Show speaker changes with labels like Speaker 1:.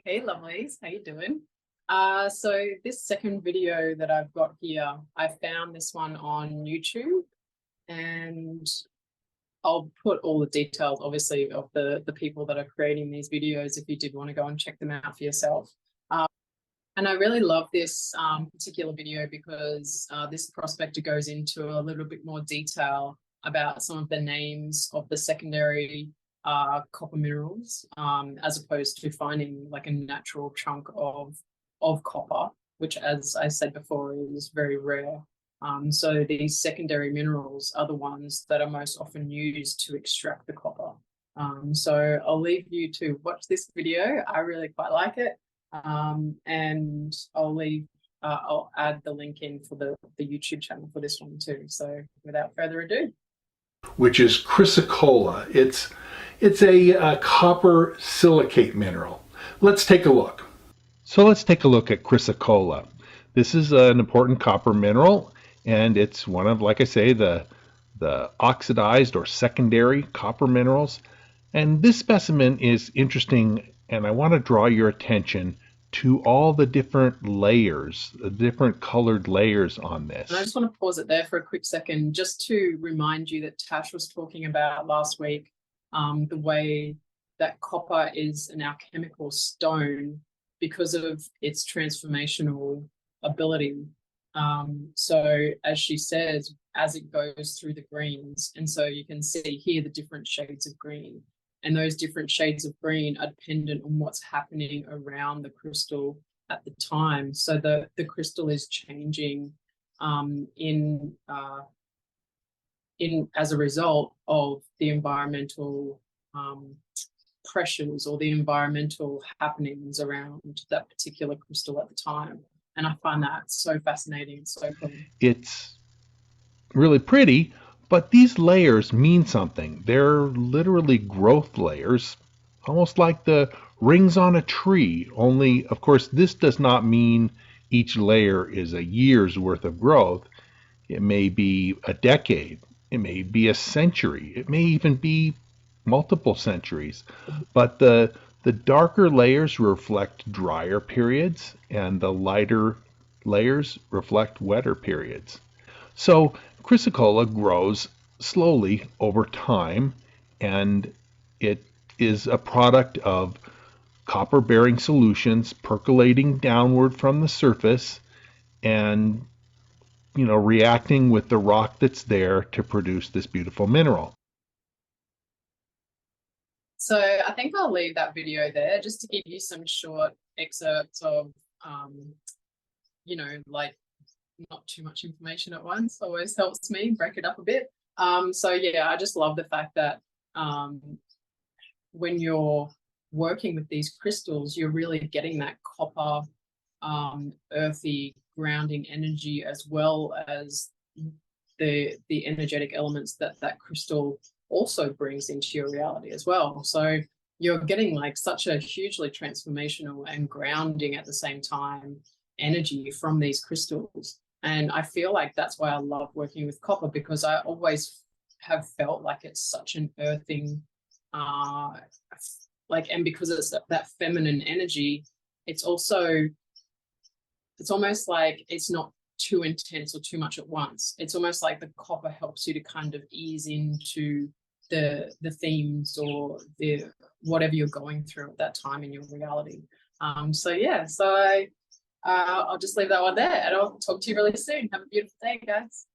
Speaker 1: Hey lovelies, how you doing? So this second video that I've got here, I found this one on YouTube, and I'll put all the details obviously of the people that are creating these videos if you did want to go and check them out for yourself. And I really love this particular video because this prospector goes into a little bit more detail about some of the names of the secondary copper minerals, as opposed to finding like a natural chunk of copper, which, as I said before, is very rare. So these secondary minerals are the ones that are most often used to extract the copper. So I'll leave you to watch this video. I really quite like it. And I'll add the link in for the YouTube channel for this one too. So without further ado.
Speaker 2: Which is Chrysocolla. It's a copper silicate mineral. Let's take a look. So let's take a look at Chrysocolla. This is an important copper mineral, and it's one of, like I say, the oxidized or secondary copper minerals. And this specimen is interesting, and I want to draw your attention to all the different layers, the different colored layers on this.
Speaker 1: And I just want to pause it there for a quick second, just to remind you that Tash was talking about last week, the way that copper is an alchemical stone because of its transformational ability. So as she says, as it goes through the greens, and so you can see here the different shades of green. And those different shades of green are dependent on what's happening around the crystal at the time. So the crystal is changing in as a result of the environmental pressures or the environmental happenings around that particular crystal at the time. And I find that so fascinating and so cool.
Speaker 2: It's really pretty. But these layers mean something. They're literally growth layers, almost like the rings on a tree. Only, of course, this does not mean each layer is a year's worth of growth. It may be a decade. It may be a century. It may even be multiple centuries. But the darker layers reflect drier periods, and the lighter layers reflect wetter periods. So Chrysocolla grows slowly over time, and it is a product of copper-bearing solutions percolating downward from the surface and, reacting with the rock that's there to produce this beautiful mineral.
Speaker 1: So I think I'll leave that video there just to give you some short excerpts of, like, not too much information at once. Always helps me break it up a bit. So yeah, I just love the fact that when you're working with these crystals, you're really getting that copper, earthy grounding energy, as well as the energetic elements that crystal also brings into your reality as well. So you're getting like such a hugely transformational and grounding at the same time energy from these crystals. And I feel like that's why I love working with copper, because I always have felt like it's such an earthing, and because it's that feminine energy, it's almost like it's not too intense or too much at once. It's almost like the copper helps you to kind of ease into the themes or the whatever you're going through at that time in your reality. So I'll just leave that one there, and I'll talk to you really soon. Have a beautiful day, guys.